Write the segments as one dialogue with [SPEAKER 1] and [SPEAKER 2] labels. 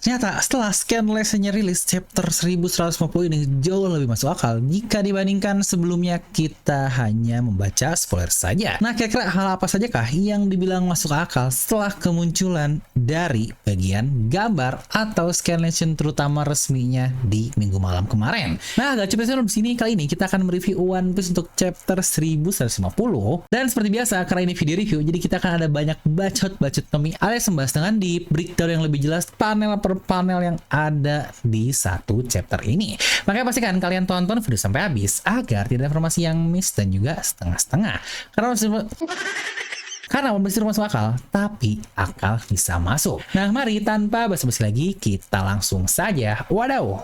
[SPEAKER 1] Ternyata setelah Scanless-nya rilis, chapter 1150 ini jauh lebih masuk akal jika dibandingkan sebelumnya kita hanya membaca spoiler saja. Nah, kira-kira hal apa sajakah yang dibilang masuk akal setelah kemunculan dari bagian gambar atau Scanless terutama resminya di minggu malam kemarin? Nah, gak cepet di sini kali ini kita akan mereview One Piece untuk chapter 1150. Dan seperti biasa, karena ini video review, jadi kita akan ada banyak bacot-bacot kami alias membahas dengan di breakdown yang lebih jelas panel per panel yang ada di satu chapter ini. Makanya pastikan kalian tonton video sampai habis agar tidak ada informasi yang miss dan juga setengah-setengah. Karena masih masuk akal, tapi akal bisa masuk. Nah, mari tanpa basa-basi lagi, kita langsung saja. Wadaw!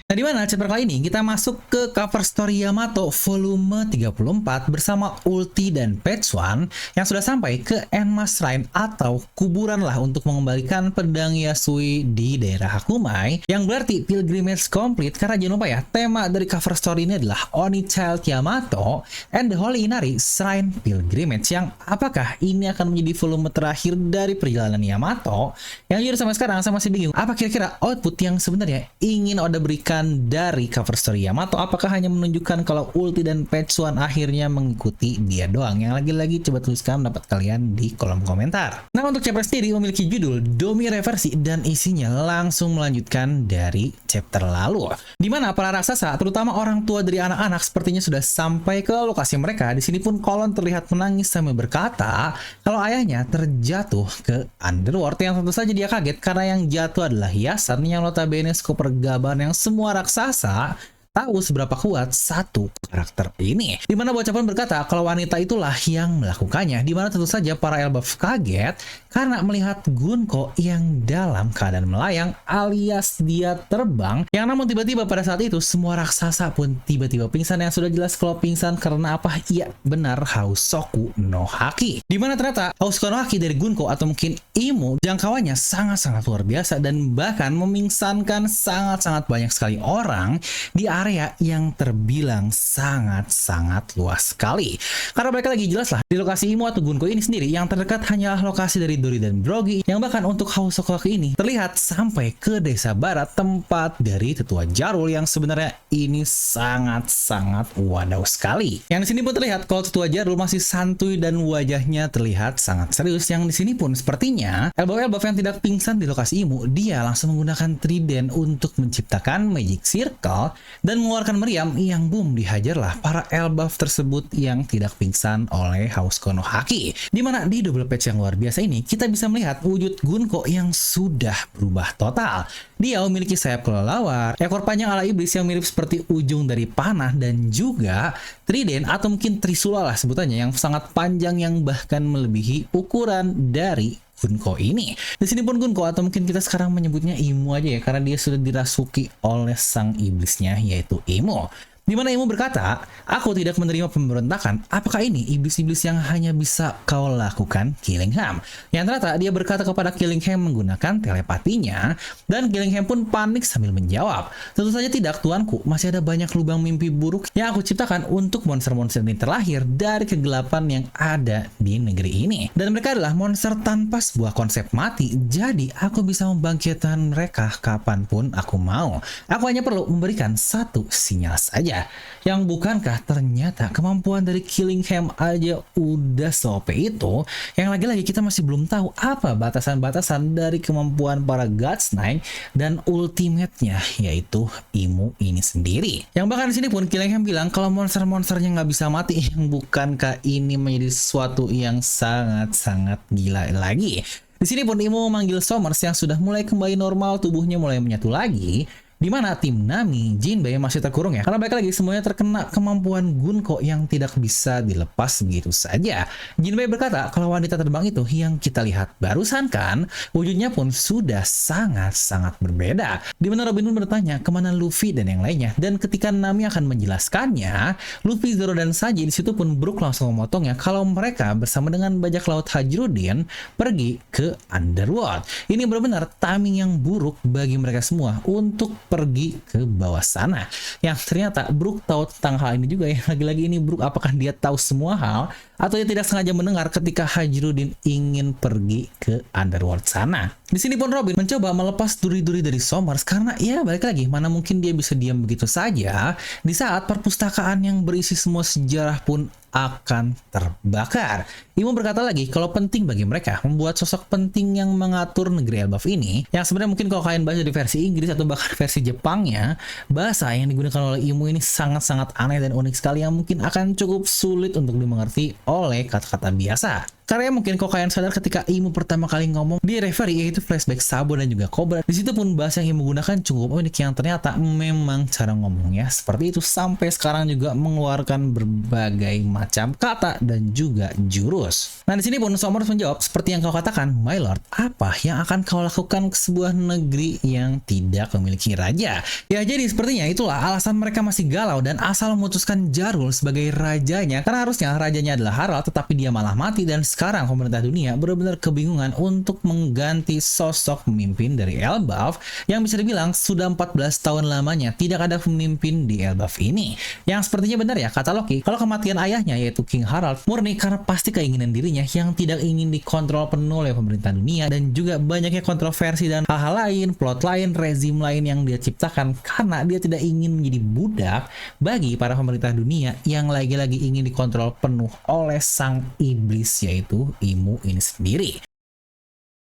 [SPEAKER 1] Nah, di mana chapter kali ini kita masuk ke cover story Yamato volume 34 bersama Ulti dan Page One yang sudah sampai ke Enma Shrine atau kuburan lah untuk mengembalikan pedang Yasui di daerah Hakumai, yang berarti pilgrimage complete. Karena jangan lupa ya, tema dari cover story ini adalah Oni Child Yamato and the Holy Inari Shrine Pilgrimage, yang apakah ini akan menjadi volume terakhir dari perjalanan Yamato yang jujur sampai sekarang saya masih bingung apa kira-kira output yang sebenarnya ingin Oda berikan dari cover story Yamato. Apakah hanya menunjukkan kalau Ulti dan Page One akhirnya mengikuti dia doang? Yang lagi-lagi coba tuliskan pendapat kalian di kolom komentar. Nah, untuk chapter sendiri memiliki judul Domi Reversi dan isinya langsung melanjutkan dari chapter lalu, dimana para raksasa terutama orang tua dari anak-anak sepertinya sudah sampai ke lokasi mereka. Di sini pun Kolon terlihat menangis sambil berkata kalau ayahnya terjatuh ke underworld, yang tentu saja dia kaget karena yang jatuh adalah hiasan yang notabene skop pergaban yang semua raksasa tahu seberapa kuat satu karakter ini. Dimana bocah pun berkata kalau wanita itulah yang melakukannya. Dimana tentu saja para Elbaf kaget karena melihat Gunko yang dalam keadaan melayang alias dia terbang. Yang namun tiba-tiba pada saat itu semua raksasa pun tiba-tiba pingsan, yang sudah jelas kalau pingsan karena apa? Iya benar, Hausoku no Haki. Dimana ternyata Hausoku no Haki dari Gunko atau mungkin Imo jangkauannya sangat-sangat luar biasa dan bahkan memingsankan sangat-sangat banyak sekali orang di area yang terbilang sangat-sangat luas sekali. Karena mereka lagi jelas lah di lokasi Imo atau Gunko ini sendiri yang terdekat hanyalah lokasi dari Dori dan Brogy, yang bahkan untuk Hausoku ini terlihat sampai ke desa barat tempat dari tetua Jarul, yang sebenarnya ini sangat-sangat wadaw sekali. Yang di sini pun terlihat kalau tetua Jarul masih santuy dan wajahnya terlihat sangat serius. Yang di sini pun sepertinya Elbaf yang tidak pingsan di lokasi Imo, dia langsung menggunakan trident untuk menciptakan magic circle dan mengeluarkan meriam yang boom dihajarlah para Elbaf tersebut yang tidak pingsan oleh Hausoku no Haki. Dimana di double page yang luar biasa ini kita bisa melihat wujud Gunko yang sudah berubah total. Dia memiliki sayap kelelawar, ekor panjang ala iblis yang mirip seperti ujung dari panah, dan juga trident atau mungkin trisula lah sebutannya yang sangat panjang yang bahkan melebihi ukuran dari Gunko ini. Di sini pun Gunko atau mungkin kita sekarang menyebutnya Imo aja ya, karena dia sudah dirasuki oleh sang iblisnya yaitu Imo. Dimana Imo berkata, aku tidak menerima pemberontakan. Apakah ini iblis-iblis yang hanya bisa kau lakukan, Killingham? Yang ternyata dia berkata kepada Killingham menggunakan telepatinya, dan Killingham pun panik sambil menjawab, tentu saja tidak tuanku, masih ada banyak lubang mimpi buruk yang aku ciptakan untuk monster-monster ini terlahir dari kegelapan yang ada di negeri ini. Dan mereka adalah monster tanpa sebuah konsep mati, jadi aku bisa membangkitkan mereka kapanpun aku mau. Aku hanya perlu memberikan satu sinyal saja. Yang bukankah ternyata kemampuan dari Killingham aja udah se-OP itu, yang lagi-lagi kita masih belum tahu apa batasan-batasan dari kemampuan para Gods Knight dan ultimate-nya yaitu Imo ini sendiri. Yang bahkan di sini pun Killingham bilang kalau monster-monsternya nggak bisa mati, yang bukankah ini menjadi sesuatu yang sangat-sangat gila lagi. Di sini pun Imo memanggil Somers yang sudah mulai kembali normal, tubuhnya mulai menyatu lagi. Di mana tim Nami, Jinbei masih terkurung ya, karena mereka lagi semuanya terkena kemampuan Gunko yang tidak bisa dilepas begitu saja. Jinbei berkata kalau wanita terbang itu yang kita lihat barusan kan, wujudnya pun sudah sangat-sangat berbeda. Di mana Robin pun bertanya kemana Luffy dan yang lainnya, dan ketika Nami akan menjelaskannya, Luffy, Zoro dan Sanji di situ pun Brook langsung memotongnya kalau mereka bersama dengan bajak laut Hajrudin pergi ke Underworld. Ini benar-benar timing yang buruk bagi mereka semua untuk pergi ke bawah sana. Yang ternyata Brook tahu tentang hal ini juga ya. Lagi-lagi ini Brook, apakah dia tahu semua hal atau dia tidak sengaja mendengar ketika Hajrudin ingin pergi ke Underworld sana. Di sini pun Robin mencoba melepas duri-duri dari Somers karena ya balik lagi, mana mungkin dia bisa diam begitu saja di saat perpustakaan yang berisi semua sejarah pun akan terbakar. Imo berkata lagi kalau penting bagi mereka membuat sosok penting yang mengatur negeri Elbaf ini, yang sebenarnya mungkin kalau kalian baca di versi Inggris atau bahkan versi Jepangnya, bahasa yang digunakan oleh Imo ini sangat-sangat aneh dan unik sekali yang mungkin akan cukup sulit untuk dimengerti oleh kata-kata biasa. Karena mungkin kalau kalian sadar ketika Imo pertama kali ngomong di referee, yaitu flashback Sabo dan juga Cobra, di situ pun bahasa yang Imo gunakan cukup unik yang ternyata memang cara ngomongnya seperti itu sampai sekarang juga mengeluarkan berbagai macam kata dan juga jurus. Nah di sini pun Somers menjawab seperti yang kau katakan, My Lord, apa yang akan kau lakukan ke sebuah negeri yang tidak memiliki raja? Ya jadi sepertinya itulah alasan mereka masih galau dan asal memutuskan Jarul sebagai rajanya, karena harusnya rajanya adalah Harald tetapi dia malah mati dan sekarang pemerintah dunia benar-benar kebingungan untuk mengganti sosok pemimpin dari Elbaf yang bisa dibilang sudah 14 tahun lamanya tidak ada pemimpin di Elbaf ini. Yang sepertinya benar ya kata Loki, kalau kematian ayahnya yaitu King Harald murni karena pasti keinginan dirinya yang tidak ingin dikontrol penuh oleh pemerintah dunia dan juga banyaknya kontroversi dan hal-hal lain, plot lain, rezim lain yang dia ciptakan karena dia tidak ingin menjadi budak bagi para pemerintah dunia yang lagi-lagi ingin dikontrol penuh oleh sang iblis yaitu Imo ini sendiri.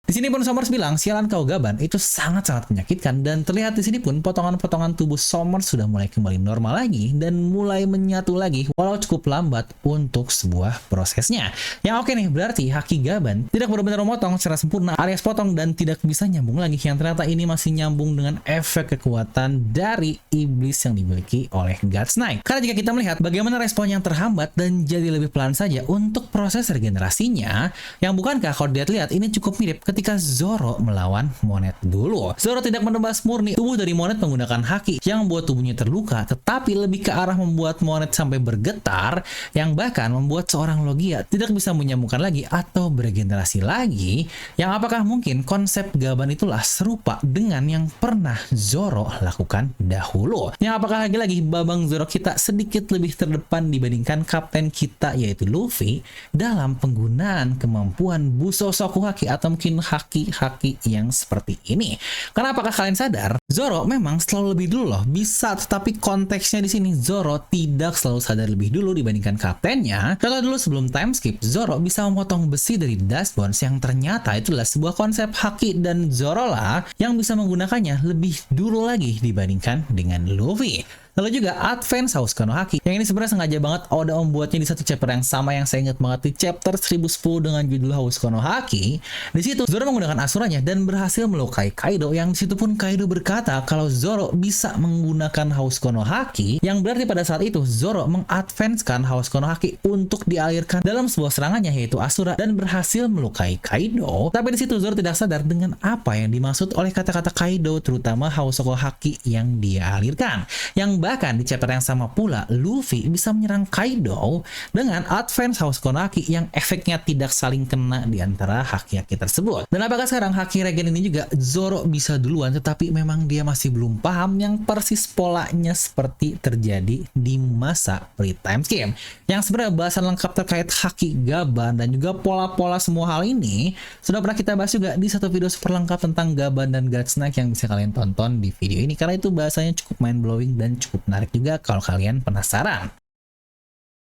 [SPEAKER 1] Di sini pun Somers bilang, sialan kau Gaban, itu sangat-sangat menyakitkan dan terlihat di sini pun potongan-potongan tubuh Somers sudah mulai kembali normal lagi dan mulai menyatu lagi walau cukup lambat untuk sebuah prosesnya. Yang oke nih, berarti Haki Gaban tidak benar-benar memotong secara sempurna alias potong dan tidak bisa nyambung lagi, yang ternyata ini masih nyambung dengan efek kekuatan dari iblis yang dimiliki oleh God's Knight. Karena jika kita melihat bagaimana respon yang terhambat dan jadi lebih pelan saja untuk proses regenerasinya, yang bukankah kalau dilihat ini cukup mirip ketika Zoro melawan Monet dulu. Zoro tidak menebas murni tubuh dari Monet menggunakan haki yang membuat tubuhnya terluka, tetapi lebih ke arah membuat Monet sampai bergetar, yang bahkan membuat seorang Logia tidak bisa menyambungkan lagi atau beregenerasi lagi, yang apakah mungkin konsep Gaban itulah serupa dengan yang pernah Zoro lakukan dahulu. Yang apakah lagi-lagi babang Zoro kita sedikit lebih terdepan dibandingkan kapten kita yaitu Luffy dalam penggunaan kemampuan Busosoku Haki atau mungkin haki-haki yang seperti ini. Karena apakah kalian sadar, Zoro memang selalu lebih dulu loh bisa, tetapi konteksnya di sini Zoro tidak selalu sadar lebih dulu dibandingkan kaptennya. Contoh dulu sebelum time skip, Zoro bisa memotong besi dari Dust Bones yang ternyata itulah sebuah konsep haki dan Zoro lah yang bisa menggunakannya lebih dulu lagi dibandingkan dengan Luffy. Lalu juga Advance House Konohaki, yang ini sebenarnya sengaja banget Oda membuatnya di satu chapter yang sama yang saya ingat banget di chapter 1010 dengan judul House Konohaki. Di situ Zoro menggunakan asuranya dan berhasil melukai Kaido, yang di situ pun Kaido berkata kalau Zoro bisa menggunakan House Konohaki, yang berarti pada saat itu Zoro mengadvancekan House Konohaki untuk dialirkan dalam sebuah serangannya yaitu Asura dan berhasil melukai Kaido. Tapi di situ Zoro tidak sadar dengan apa yang dimaksud oleh kata-kata Kaido, terutama House Konohaki yang dia alirkan. Yang bahkan di chapter yang sama pula, Luffy bisa menyerang Kaido dengan Advance House Konohaki yang efeknya tidak saling kena di antara haki-haki tersebut. Dan apakah sekarang haki regen ini juga Zoro bisa duluan, tetapi memang dia masih belum paham yang persis polanya seperti terjadi di masa pre-time skip. Yang sebenarnya bahasan lengkap terkait haki Gaban dan juga pola-pola semua hal ini sudah pernah kita bahas juga di satu video super lengkap tentang Gaban dan God's Knight yang bisa kalian tonton di video ini, karena itu bahasanya cukup mind-blowing dan cukup menarik juga kalau kalian penasaran.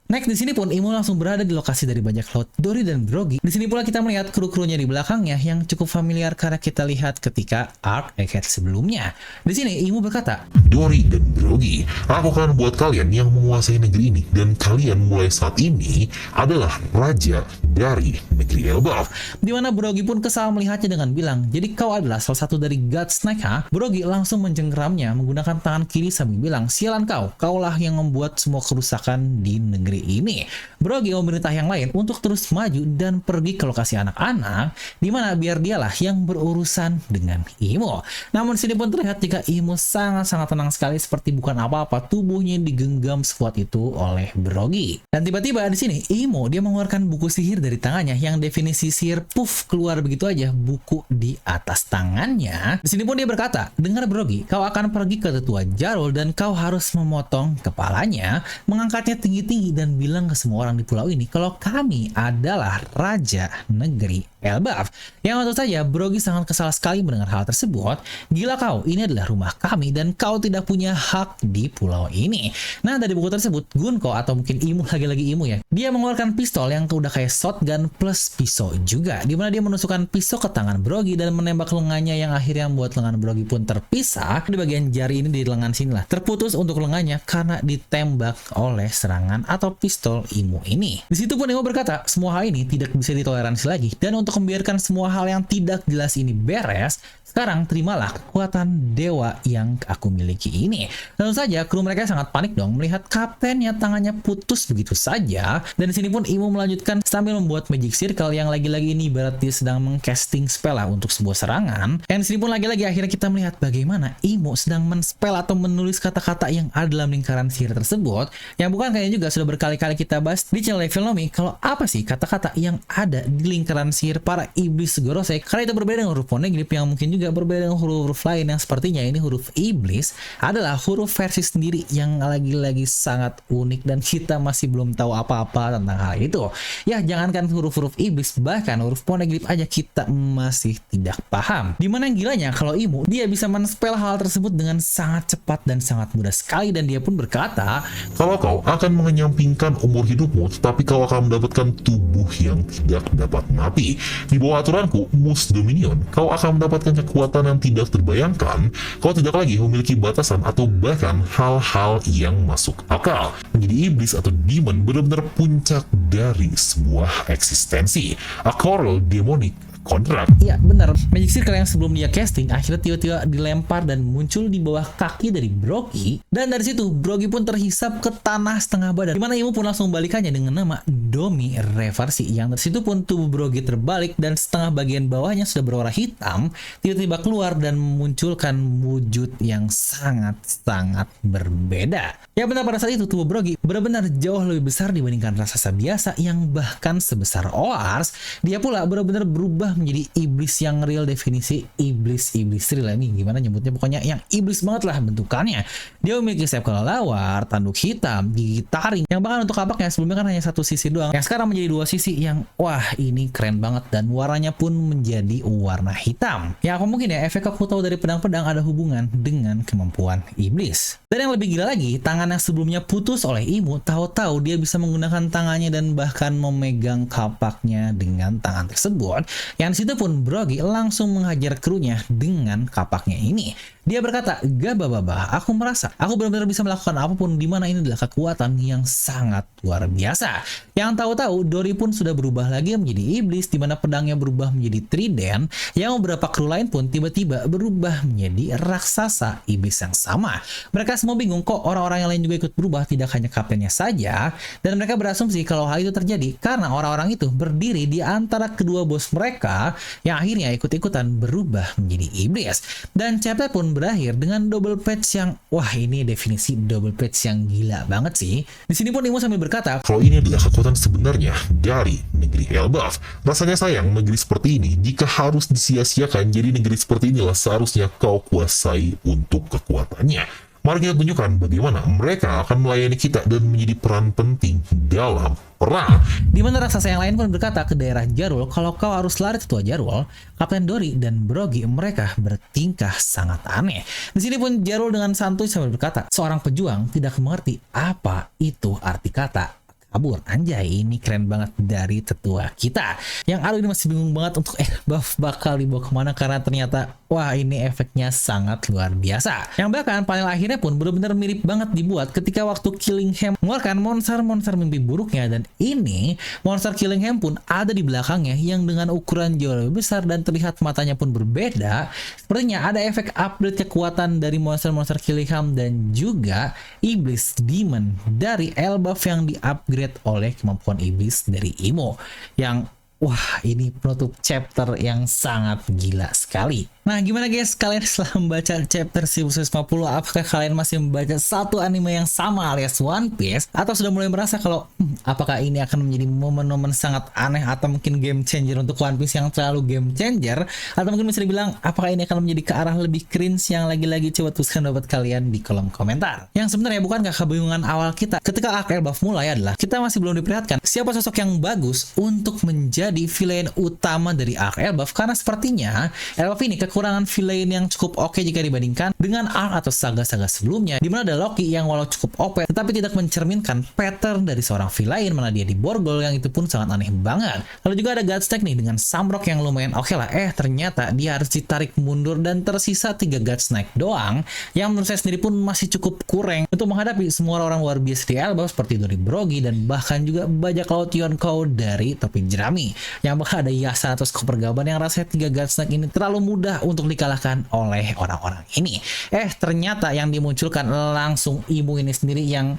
[SPEAKER 1] Next, di sini pun Imo langsung berada di lokasi dari bajak laut Dory dan Brogy. Di sini pula kita melihat kru-krunya di belakangnya yang cukup familiar karena kita lihat ketika arc Egghead sebelumnya. Di sini Imo berkata,
[SPEAKER 2] Dory dan Brogy, aku akan buat kalian yang menguasai negeri ini, dan kalian mulai saat ini adalah raja dari negeri Elbaf.
[SPEAKER 1] Dimana Brogy pun kesal melihatnya dengan bilang, jadi kau adalah salah satu dari God's Knight, ha? Brogy langsung mencengkeramnya menggunakan tangan kiri sambil bilang, sialan kau, kaulah yang membuat semua kerusakan di negeri ini. Brogy memerintah yang lain untuk terus maju dan pergi ke lokasi anak-anak, dimana biar dialah yang berurusan dengan Imo. Namun sini pun terlihat jika Imo sangat-sangat tenang sekali seperti bukan apa-apa bahwa tubuhnya digenggam sekuat itu oleh Brogy. Dan tiba-tiba di sini Imo dia mengeluarkan buku sihir dari tangannya yang definisi sihir puff keluar begitu aja buku di atas tangannya. Di sini pun dia berkata, "Dengar Brogy, kau akan pergi ke tetua Jarul dan kau harus memotong kepalanya, mengangkatnya tinggi-tinggi dan bilang ke semua orang di pulau ini kalau kami adalah Raja Negeri Elbaf." Yang tentu saja Brogy sangat kesal sekali mendengar hal tersebut. "Gila kau, ini adalah rumah kami dan kau tidak punya hak di pulau ini." Nah, dari buku tersebut Gunko atau mungkin Imo, lagi-lagi Imo ya, dia mengeluarkan pistol yang udah kayak shotgun plus pisau juga, dimana dia menusukkan pisau ke tangan Brogy dan menembak lengannya yang akhirnya membuat lengan Brogy pun terpisah. Di bagian jari ini di lengan sini lah terputus untuk lengannya karena ditembak oleh serangan atau pistol Imo ini. Di situ pun Imo berkata, semua hal ini tidak bisa ditoleransi lagi dan untuk membiarkan semua hal yang tidak jelas ini beres, sekarang terimalah kekuatan dewa yang aku miliki ini. Tentu saja kru mereka sangat panik dong melihat kaptennya tangannya putus begitu saja. Dan di sini pun Imo melanjutkan sambil membuat magic circle yang lagi-lagi ini ibarat dia sedang mengcasting spell lah untuk sebuah serangan. Dan di sini pun lagi-lagi akhirnya kita melihat bagaimana Imo sedang men-spell atau menulis kata-kata yang ada dalam lingkaran sihir tersebut, yang bukan kayaknya juga sudah berkali-kali kita bahas di channel Levelomi kalau apa sih kata-kata yang ada di lingkaran sihir para iblis Gorosei, karena itu berbeda dengan huruf poneglyph yang mungkin juga berbeda dengan huruf-huruf lain yang sepertinya ini huruf iblis adalah huruf versi sendiri yang lagi-lagi sangat unik dan kita masih belum tahu apa-apa tentang hal itu. Ya, jangankan huruf-huruf iblis, bahkan huruf poneglyph aja kita masih tidak paham. Dimana yang gilanya kalau Imo dia bisa men-spell hal tersebut dengan sangat cepat dan sangat mudah sekali, dan dia pun berkata,
[SPEAKER 2] Kalau kau akan mengenyampingkan umur hidupmu, tetapi kau akan mendapatkan tubuh yang tidak dapat mati. Di bawah aturanku, Mus Dominion, kau akan mendapatkan kekuatan yang tidak terbayangkan. Kau tidak lagi memiliki batasan atau bahkan hal-hal yang masuk akal. Menjadi iblis atau demon benar-benar puncak dari sebuah eksistensi. A coral demonic kontrak.
[SPEAKER 1] iya benar, magic circle yang sebelum dia casting akhirnya tiba-tiba dilempar dan muncul di bawah kaki dari Brogy, dan dari situ Brogy pun terhisap ke tanah setengah badan, dimana Imo pun langsung membalikannya dengan nama Domi Reversi, yang dari situ pun tubuh Brogy terbalik dan setengah bagian bawahnya sudah berwarna hitam tiba-tiba keluar dan memunculkan wujud yang sangat-sangat berbeda. Ya benar, pada saat itu tubuh Brogy benar-benar jauh lebih besar dibandingkan raksasa biasa yang bahkan sebesar Oars. Dia pula benar-benar berubah menjadi iblis yang real, definisi iblis real ini gimana nyebutnya, pokoknya yang iblis banget lah bentukannya. Dia memiliki sayap kelelawar, tanduk hitam, gigi taring, yang bahkan untuk kapaknya sebelumnya kan hanya satu sisi doang, yang sekarang menjadi dua sisi yang wah ini keren banget, dan warnanya pun menjadi warna hitam. Ya apa mungkin ya efek aku tahu dari pedang-pedang ada hubungan dengan kemampuan iblis. Dan yang lebih gila lagi, tangan yang sebelumnya putus oleh Imo, tahu-tahu dia bisa menggunakan tangannya dan bahkan memegang kapaknya dengan tangan tersebut. Yang situ pun Brogy langsung menghajar krunya dengan kapaknya ini. Dia berkata, "Gabababa, aku merasa aku benar-benar bisa melakukan apapun, di mana ini adalah kekuatan yang sangat luar biasa." Yang tahu-tahu Dory pun sudah berubah lagi menjadi iblis, di mana pedangnya berubah menjadi trident, yang beberapa kru lain pun tiba-tiba berubah menjadi raksasa iblis yang sama. Mereka semua bingung kok orang-orang yang lain juga ikut berubah, tidak hanya kaptennya saja, dan mereka berasumsi kalau hal itu terjadi karena orang-orang itu berdiri di antara kedua bos mereka yang akhirnya ikut-ikutan berubah menjadi iblis. Dan chapter pun berakhir dengan double patch yang wah ini definisi double patch yang gila banget sih. Di sini pun Imo sambil berkata,
[SPEAKER 2] Kalau ini adalah kekuatan sebenarnya dari negeri Elbaf, rasanya sayang negeri seperti ini jika harus disia-siakan. Jadi negeri seperti inilah seharusnya kau kuasai untuk kekuatannya. Mari kita tunjukkan bagaimana mereka akan melayani kita dan menjadi peran penting dalam perang.
[SPEAKER 1] di mana raksasa yang lain pun berkata ke daerah Jarul kalau kau harus lari tetua Jarul. Kapten Dory dan Brogy mereka bertingkah sangat aneh. Di sini pun Jarul dengan santuy sambil berkata, "Seorang pejuang tidak mengerti apa itu arti kata kabur." Anjay, ini keren banget dari tetua kita. Yang aduh ini masih bingung banget untuk buff bakal dibawa kemana, karena ternyata wah ini efeknya sangat luar biasa. Yang bahkan panel akhirnya pun benar-benar mirip banget dibuat ketika waktu Killingham mengeluarkan monster-monster mimpi buruknya, dan ini monster Killingham pun ada di belakangnya yang dengan ukuran jauh lebih besar dan terlihat matanya pun berbeda. Sepertinya ada efek upgrade kekuatan dari monster-monster Killingham dan juga iblis demon dari Elbaf yang di-upgrade oleh kemampuan iblis dari Imo. Yang wah ini penutup chapter yang sangat gila sekali. Nah gimana guys, kalian setelah membaca chapter 1150, apakah kalian masih membaca satu anime yang sama alias One Piece? Atau sudah mulai merasa kalau apakah ini akan menjadi momen-momen sangat aneh atau mungkin game changer untuk One Piece yang terlalu game changer? Atau mungkin bisa dibilang apakah ini akan menjadi ke arah lebih cringe yang lagi-lagi? Coba tuliskan pendapat kalian di kolom komentar. Yang sebenarnya bukankah kebingungan awal kita ketika arc Elbaf mulai adalah kita masih belum diperlihatkan siapa sosok yang bagus untuk menjadi villain utama dari arc Elbaf, karena sepertinya Elbaf ini kekurangan villain yang cukup oke jika dibandingkan dengan arc atau saga-saga sebelumnya, dimana ada Loki yang walau cukup OP tetapi tidak mencerminkan pattern dari seorang villain, mana dia di borgol yang itu pun sangat aneh banget. Lalu juga ada Godsnack nih dengan Samrock yang lumayan oke lah, ternyata dia harus ditarik mundur dan tersisa 3 Godsnack doang yang menurut saya sendiri pun masih cukup kurang untuk menghadapi semua orang luar biasa di Elbaf seperti Dori Brogy dan bahkan juga bajak laut Yonkou dari topi jerami, yang bahkan ada Yasa atau Skopper Gaban yang rasanya 3 Godsnack ini terlalu mudah untuk dikalahkan oleh orang-orang ini. Ternyata yang dimunculkan langsung Imu ini sendiri yang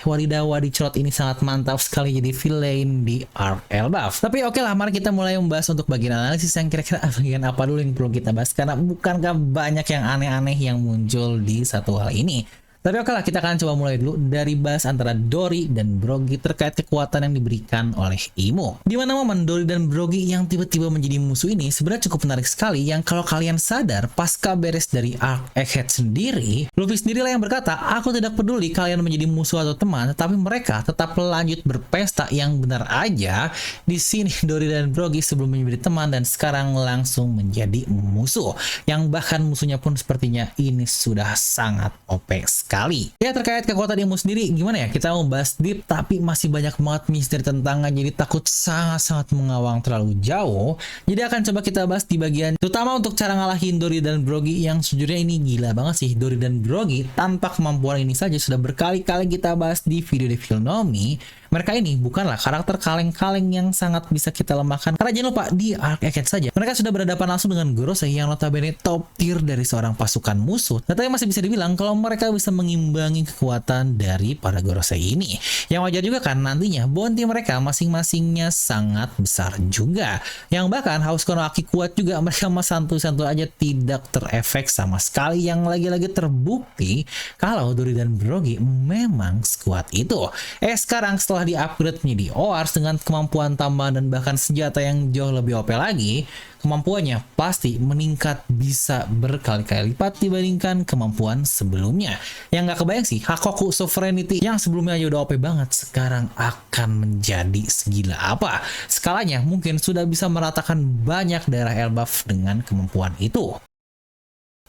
[SPEAKER 1] wadidaw wadicrot ini sangat mantap sekali jadi villain di arc Elbaf. Tapi oke lah, mari kita mulai membahas untuk bagian analisis yang kira-kira bagian apa dulu yang perlu kita bahas, karena bukankah banyak yang aneh-aneh yang muncul di satu hal ini. Tapi oke lah, kita akan coba mulai dulu dari bahas antara Dori dan Brogy terkait kekuatan yang diberikan oleh Imu. Dimana momen Dori dan Brogy yang tiba-tiba menjadi musuh ini sebenarnya cukup menarik sekali, yang kalau kalian sadar pasca beres dari arc Egghead sendiri, Luffy sendirilah yang berkata, aku tidak peduli kalian menjadi musuh atau teman, tetapi mereka tetap lanjut berpesta. Yang benar aja di sini Dori dan Brogy sebelumnya menjadi teman dan sekarang langsung menjadi musuh, yang bahkan musuhnya pun sepertinya ini sudah sangat OP sekali. Terkait kekuatan Imu sendiri gimana ya, kita mau bahas deep tapi masih banyak banget misteri tentangnya, jadi takut sangat-sangat mengawang terlalu jauh. Jadi akan coba kita bahas di bagian terutama untuk cara ngalahin Dori dan Brogy, yang sejujurnya ini gila banget sih. Dori dan Brogy tanpa kemampuan ini saja sudah berkali-kali kita bahas di video review Nomi. Mereka ini bukanlah karakter kaleng-kaleng yang sangat bisa kita lemahkan, karena jangan lupa di arc Egghead saja mereka sudah berhadapan langsung dengan Gorosei yang notabene top tier dari seorang pasukan musuh, tetapi masih bisa dibilang kalau mereka bisa mengimbangi kekuatan dari para Gorosei ini. Yang wajar juga kan nantinya bounty mereka masing-masingnya sangat besar juga, yang bahkan House Konohaki kuat juga mereka mah santuy-santuy aja tidak terefek sama sekali, yang lagi-lagi terbukti kalau Dori dan Brogy memang sekuat itu. Sekarang setelah di-upgrade menjadi OARS dengan kemampuan tambahan dan bahkan senjata yang jauh lebih OP lagi, kemampuannya pasti meningkat bisa berkali-kali lipat dibandingkan kemampuan sebelumnya. Yang nggak kebayang sih, Hakoku Sovereignty yang sebelumnya aja udah OP banget, sekarang akan menjadi segila apa. Skalanya mungkin sudah bisa meratakan banyak daerah Elbaf dengan kemampuan itu.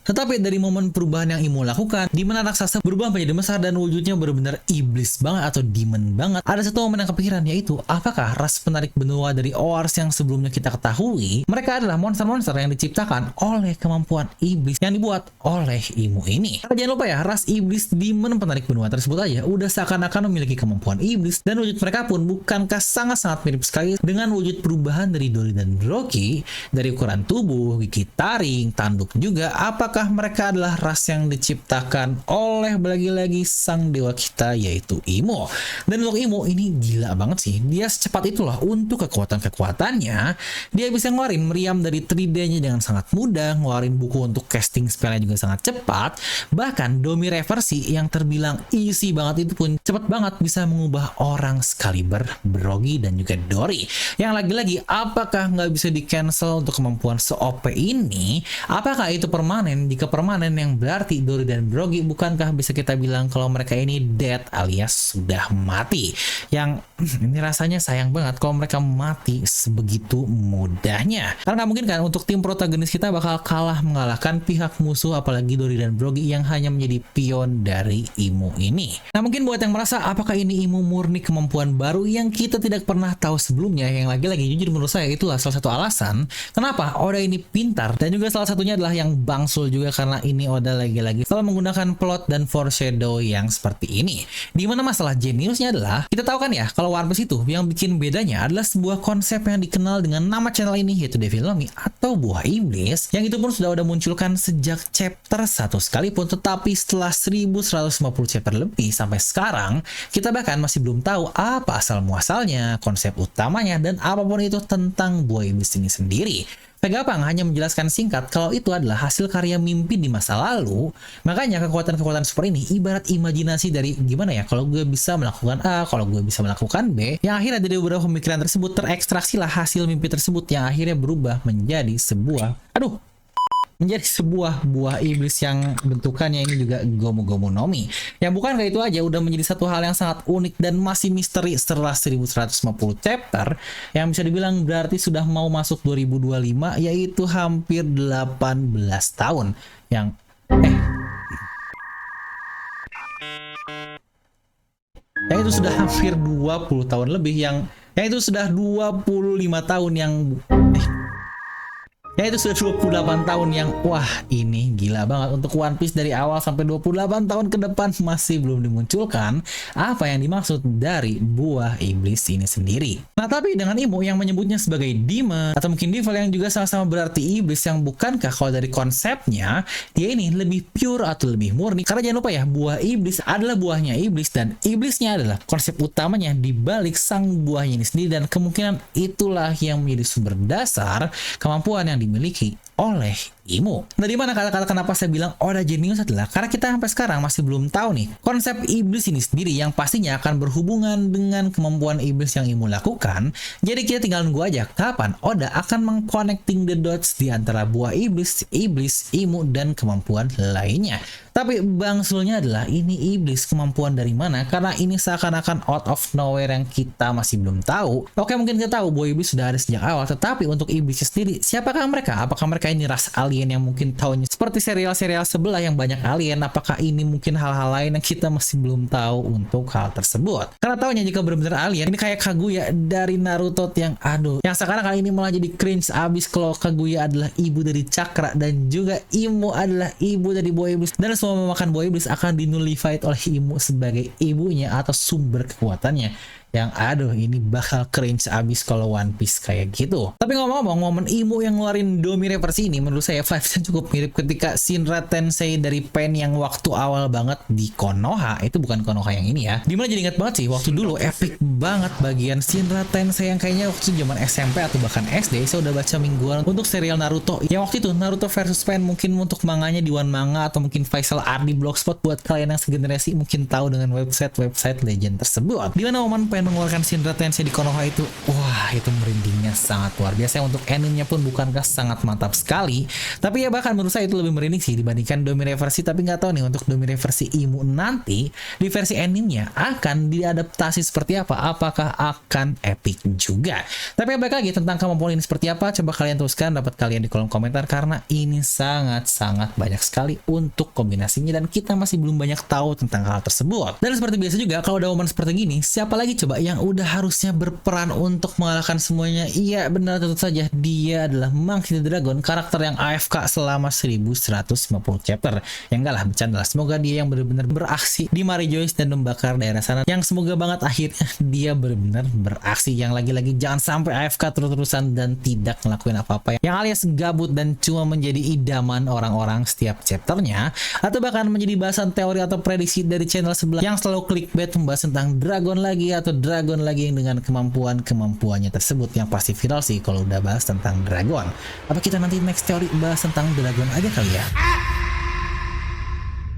[SPEAKER 1] Tetapi dari momen perubahan yang Imu lakukan, di mana raksasa berubah menjadi besar dan wujudnya benar-benar iblis banget atau demon banget, ada satu momen yang kepikiran, yaitu apakah ras penarik benua dari OARS yang sebelumnya kita ketahui mereka adalah monster-monster yang diciptakan oleh kemampuan iblis yang dibuat oleh Imu ini. Karena jangan lupa ya, ras iblis demon penarik benua tersebut aja udah seakan-akan memiliki kemampuan iblis, dan wujud mereka pun bukankah sangat-sangat mirip sekali dengan wujud perubahan dari Dori dan Brogy, dari ukuran tubuh, gigi taring, tanduk juga. Apakah mereka adalah ras yang diciptakan oleh lagi-lagi sang dewa kita, yaitu Imu? Dan untuk Imu ini gila banget sih, dia secepat itulah untuk kekuatan-kekuatannya. Dia bisa ngeluarin meriam dari 3D-nya dengan sangat mudah, ngeluarin buku untuk casting spellnya juga sangat cepat, bahkan Domi reversi yang terbilang easy banget itu pun cepat banget bisa mengubah orang sekaliber Brogy dan juga Dori. Yang lagi-lagi apakah nggak bisa di cancel untuk kemampuan se-OP ini? Apakah itu permanen? Jika permanen, yang berarti Dori dan Brogy bukankah bisa kita bilang kalau mereka ini dead alias sudah mati? Yang ini rasanya sayang banget kalau mereka mati sebegitu mudahnya. Karena nggak mungkin kan untuk tim protagonis kita bakal kalah mengalahkan pihak musuh, apalagi Dori dan Brogy yang hanya menjadi pion dari Imu ini. Nah mungkin buat yang merasa apakah ini Imu murni kemampuan baru yang kita tidak pernah tahu sebelumnya, yang lagi-lagi jujur menurut saya itulah salah satu alasan kenapa Oda ini pintar, dan juga salah satunya adalah yang bangsul juga karena ini Oda lagi-lagi selalu menggunakan plot dan foreshadow yang seperti ini. Dimana masalah jeniusnya adalah, kita tahu kan ya, kalau One Piece itu yang bikin bedanya adalah sebuah konsep yang dikenal dengan nama channel ini, yaitu Devil Nomi atau Buah Iblis, yang itu pun sudah munculkan sejak chapter 1 sekalipun, tetapi setelah 1150 chapter lebih sampai sekarang, kita bahkan masih belum tahu apa asal muasalnya, konsep utamanya, dan apapun itu tentang Buah Iblis ini sendiri. Vegapunk hanya menjelaskan singkat kalau itu adalah hasil karya mimpi di masa lalu. Makanya kekuatan-kekuatan super ini ibarat imajinasi dari gimana ya, kalau gue bisa melakukan A, kalau gue bisa melakukan B, yang akhirnya dari beberapa pemikiran tersebut terekstraksilah hasil mimpi tersebut yang akhirnya berubah menjadi sebuah buah iblis yang bentukannya ini juga Gomu Gomu no Mi. Yang bukan kayak itu aja, udah menjadi satu hal yang sangat unik dan masih misteri setelah 1150 chapter, yang bisa dibilang berarti sudah mau masuk 2025, yaitu hampir 18 tahun. Yang itu sudah hampir 20 tahun lebih, yang itu sudah 25 tahun yang itu sudah 28 tahun yang wah ini gila banget. Untuk One Piece dari awal sampai 28 tahun ke depan masih belum dimunculkan apa yang dimaksud dari buah iblis ini sendiri. Nah tapi dengan Imo yang menyebutnya sebagai demon atau mungkin devil yang juga sama-sama berarti iblis, yang bukankah kalau dari konsepnya dia ini lebih pure atau lebih murni? Karena jangan lupa ya, buah iblis adalah buahnya iblis dan iblisnya adalah konsep utamanya di balik sang buahnya ini sendiri, dan kemungkinan itulah yang menjadi sumber dasar kemampuan yang dimiliki oleh Imo. Nah, di mana kata-kata kenapa saya bilang Oda jenius adalah karena kita sampai sekarang masih belum tahu nih konsep iblis ini sendiri, yang pastinya akan berhubungan dengan kemampuan iblis yang Imo lakukan. Jadi kita tinggal nunggu aja kapan Oda akan mengconnecting the dots di antara buah iblis, Imo, dan kemampuan lainnya. Tapi bangsulnya adalah ini iblis kemampuan dari mana? Karena ini seakan-akan out of nowhere yang kita masih belum tahu. Oke, mungkin kita tahu buah iblis sudah ada sejak awal, tetapi untuk iblisnya sendiri, siapakah mereka? Apakah mereka ini ras alien yang mungkin tahunya seperti serial-serial sebelah yang banyak alien? Apakah ini mungkin hal-hal lain yang kita masih belum tahu untuk hal tersebut? Karena tahunya jika benar-benar alien, ini kayak Kaguya dari Naruto yang yang sekarang kali ini malah jadi cringe abis kalau Kaguya adalah ibu dari Chakra dan juga Imo adalah ibu dari buah iblis, dan semua memakan buah iblis akan dinullified oleh Imo sebagai ibunya atau sumber kekuatannya. Yang ini bakal cringe abis kalau One Piece kayak gitu. Tapi ngomong-ngomong, momen Imo yang ngeluarin Domi Reverse ini menurut saya vibesnya cukup mirip ketika Shinra Tensei dari Pen yang waktu awal banget di Konoha. Itu bukan Konoha yang ini ya. Dimana jadi ingat banget sih, waktu dulu epic banget bagian Shinra Tensei yang kayaknya waktu zaman SMP atau bahkan SD saya udah baca mingguan untuk serial Naruto. Yang waktu itu Naruto versus Pen, mungkin untuk manganya di One Manga atau mungkin Faisal Art di Blogspot buat kalian yang segenerasi mungkin tahu dengan website legend tersebut. Dimana momen Pen mengeluarkan Shinra Tensei di Konoha itu, wah itu merindingnya sangat luar biasa. Untuk animenya pun bukankah sangat mantap sekali, tapi ya bahkan menurut saya itu lebih merinding sih dibandingkan Domi Reverse. Tapi nggak tahu nih untuk Domi Reverse Imo nanti di versi animenya akan diadaptasi seperti apa, apakah akan epic juga. Tapi ya balik lagi tentang kemampuan ini seperti apa, coba kalian tuliskan dapat kalian di kolom komentar, karena ini sangat-sangat banyak sekali untuk kombinasinya dan kita masih belum banyak tahu tentang hal tersebut. Dan seperti biasa juga kalau ada momen seperti gini, siapa lagi coba yang udah harusnya berperan untuk mengalahkan semuanya? Iya benar, tentu saja dia adalah Monkey the Dragon, karakter yang AFK selama 1150 chapter. Yang enggak lah, bercanda lah. Semoga dia yang benar-benar beraksi di Mary Joyce dan membakar daerah sana, yang semoga banget akhirnya dia benar-benar beraksi, yang lagi-lagi jangan sampai AFK terus-terusan dan tidak ngelakuin apa-apa, yang alias gabut dan cuma menjadi idaman orang-orang setiap chapternya, atau bahkan menjadi bahasan teori atau prediksi dari channel sebelah yang selalu clickbait membahas tentang Dragon lagi atau Dragon lagi yang dengan kemampuannya tersebut, yang pasti viral sih kalau udah bahas tentang Dragon. Apa kita nanti next teori bahas tentang Dragon aja kali ya?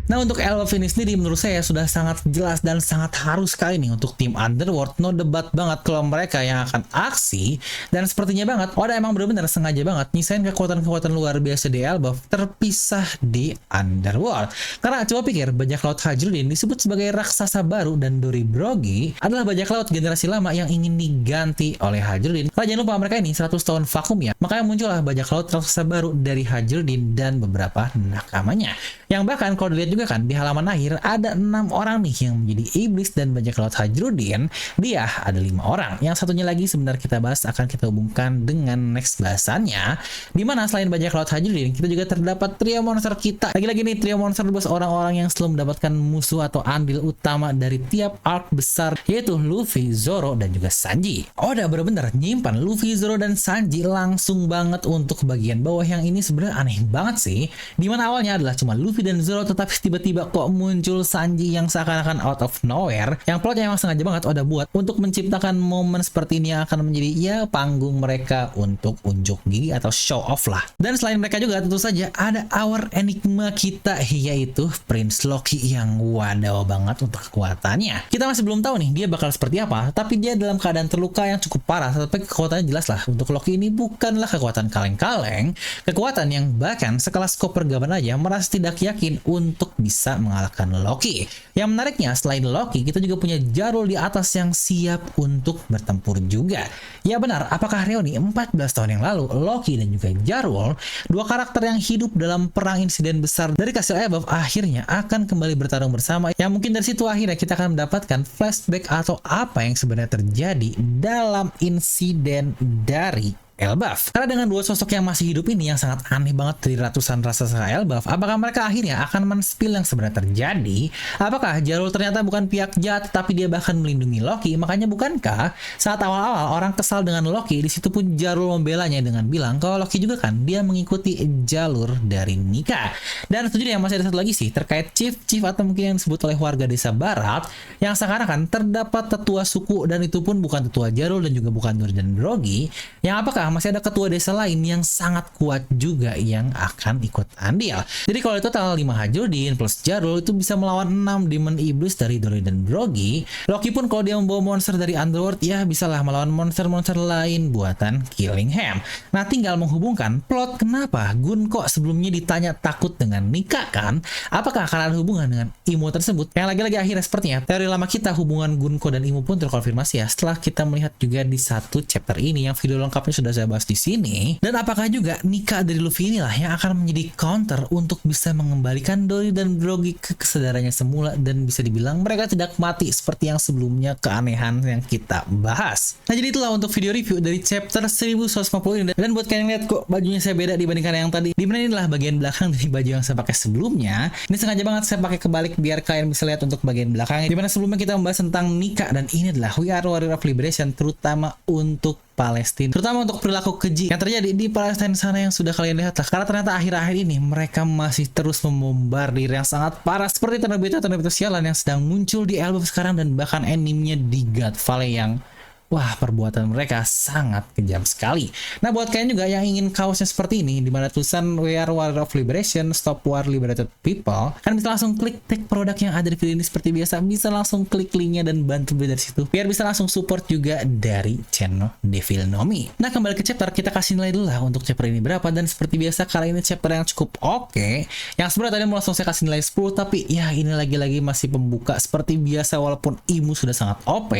[SPEAKER 1] Nah untuk Elbaf ini sendiri menurut saya sudah sangat jelas dan sangat harus sekali nih untuk tim Underworld. No debat banget kalau mereka yang akan aksi, dan sepertinya banget Oda emang benar-benar sengaja banget nyisain kekuatan-kekuatan luar biasa di Elbaf terpisah di Underworld. Karena coba pikir, bajak laut Hajruddin disebut sebagai raksasa baru dan Dori Brogi adalah bajak laut generasi lama yang ingin diganti oleh Hajruddin. Kalau jangan lupa mereka ini 100 tahun vakum ya, makanya muncullah bajak laut raksasa baru dari Hajruddin dan beberapa nakamanya. Yang bahkan kalau dilihat juga kan di halaman akhir ada 6 orang nih yang menjadi iblis dan bajak laut Hajrudin. Dia ada 5 orang. Yang satunya lagi sebenarnya kita bahas akan kita hubungkan dengan next bahasannya. Dimana selain bajak laut Hajrudin, kita juga terdapat trio monster kita. Lagi-lagi nih trio monster bos orang-orang yang selalu mendapatkan musuh atau andil utama dari tiap arc besar, yaitu Luffy, Zoro, dan juga Sanji. Oda bener-bener nyimpan Luffy, Zoro, dan Sanji langsung banget untuk bagian bawah yang ini sebenarnya aneh banget sih. Dimana awalnya adalah cuma Luffy dan Zoro, tetapi tiba-tiba kok muncul Sanji yang seakan-akan out of nowhere, yang plotnya emang sengaja banget Oda buat untuk menciptakan momen seperti ini yang akan menjadi ya panggung mereka untuk unjuk gigi atau show off lah. Dan selain mereka juga tentu saja ada our enigma kita, yaitu Prince Loki yang wadaw banget untuk kekuatannya. Kita masih belum tahu nih dia bakal seperti apa, tapi dia dalam keadaan terluka yang cukup parah, tapi kekuatannya jelas lah. Untuk Loki ini bukanlah kekuatan kaleng-kaleng, kekuatan yang bahkan sekelas Copper Gaban aja merasa tidak yakin untuk bisa mengalahkan Loki. Yang menariknya, selain Loki, kita juga punya Jarul di atas yang siap untuk bertempur juga. Ya benar, apakah reuni 14 tahun yang lalu, Loki dan juga Jarul, dua karakter yang hidup dalam perang insiden besar dari Castle Above, akhirnya akan kembali bertarung bersama, yang mungkin dari situ akhirnya kita akan mendapatkan flashback atau apa yang sebenarnya terjadi dalam insiden dari Elbaf. Karena dengan dua sosok yang masih hidup ini yang sangat aneh banget dari ratusan raksasa Elbaf, apakah mereka akhirnya akan men-spill yang sebenarnya terjadi? Apakah Jarul ternyata bukan pihak jahat, tapi dia bahkan melindungi Loki? Makanya bukankah saat awal-awal orang kesal dengan Loki, di situ pun Jarul membelanya dengan bilang kalau Loki juga kan dia mengikuti jalur dari Nika. Dan sejujurnya masih ada satu lagi sih terkait chief atau mungkin yang disebut oleh warga desa barat yang sekarang kan terdapat tetua suku, dan itu pun bukan tetua Jarul dan juga bukan Nuri dan Brogy, yang apakah masih ada ketua desa lain yang sangat kuat juga yang akan ikut andil. Jadi kalau total 5 Hajrudin plus Jarul itu bisa melawan 6 demon iblis dari Dory dan Brogy. Loki pun kalau dia membawa monster dari Underworld ya bisalah melawan monster-monster lain buatan Killingham. Nah tinggal menghubungkan plot kenapa Gun kok sebelumnya ditanya takut dengan Nika kan? Apakah akan ada hubungan dengan Imo tersebut? Yang lagi-lagi akhirnya sepertinya teori lama kita hubungan Gunko dan Imo pun terkonfirmasi ya setelah kita melihat juga di satu chapter ini yang video lengkapnya sudah saya bahas di sini. Dan apakah juga Nika dari Luffy inilah yang akan menjadi counter untuk bisa mengembalikan Dory dan Brogy ke kesadarannya semula dan bisa dibilang mereka tidak mati seperti yang sebelumnya keanehan yang kita bahas. Nah jadi itulah untuk video review dari chapter 1150 ini. Dan buat kalian yang lihat kok bajunya saya beda dibandingkan yang tadi, dimana inilah bagian belakang dari baju yang saya pakai sebelumnya. Ini sengaja banget saya pakai kebalik biar kalian bisa lihat untuk bagian belakangnya, dimana sebelumnya kita membahas tentang Nika, dan ini adalah We Are Warrior of Liberation terutama untuk Palestina, terutama untuk perilaku keji yang terjadi di Palestina sana yang sudah kalian lihat lah. Karena ternyata akhir-akhir ini mereka masih terus membombardir yang sangat parah seperti Tenebita sialan yang sedang muncul di Elbaf sekarang, dan bahkan animenya di God Valley yang wah, perbuatan mereka sangat kejam sekali. Nah, buat kalian juga yang ingin kaosnya seperti ini, di mana tulisan We Are Warrior of Liberation, Stop War Liberated People, kan bisa langsung klik tag produk yang ada di video ini seperti biasa, bisa langsung klik linknya dan bantu beli dari situ, biar bisa langsung support juga dari channel Devil Nomi. Nah, kembali ke chapter, kita kasih nilai dulu lah untuk chapter ini berapa, dan seperti biasa kali ini chapter yang cukup oke. Yang sebenarnya tadi mau langsung saya kasih nilai 10, tapi ya ini lagi-lagi masih pembuka seperti biasa, walaupun Imu sudah sangat OP,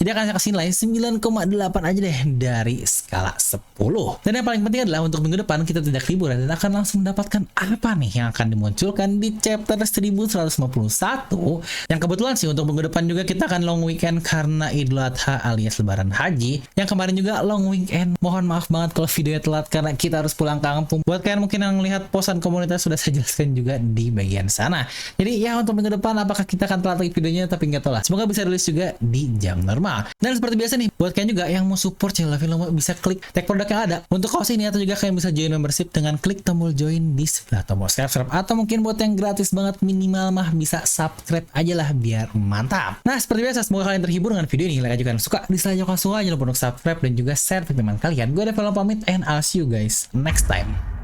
[SPEAKER 1] jadi akan saya kasih nilai 9,8 aja deh dari skala 10. Dan yang paling penting adalah untuk minggu depan kita tidak liburan dan akan langsung mendapatkan apa nih yang akan dimunculkan di chapter 1151, yang kebetulan sih untuk minggu depan juga kita akan long weekend karena Idul Adha alias Lebaran Haji, yang kemarin juga long weekend. Mohon maaf banget kalau videonya telat karena kita harus pulang kampung. Buat kalian mungkin yang melihat posan komunitas sudah saya jelaskan juga di bagian sana. Jadi ya untuk minggu depan apakah kita akan telat lagi videonya, tapi nggak tahu lah. Semoga bisa rilis juga di jam normal. Dan seperti biasa nih, buat kalian juga yang mau support channel Film bisa klik tag produk yang ada untuk kaos ini, atau juga kalian bisa join membership dengan klik tombol join di sebelah tombol subscribe, atau mungkin buat yang gratis banget minimal mah bisa subscribe aja lah biar mantap. Nah seperti biasa, semoga kalian terhibur dengan video ini. Like aja kalian suka, dislike aja kalau suka, jangan lupa untuk subscribe dan juga share ke teman kalian. Gue ada Film pamit and I'll see you guys next time.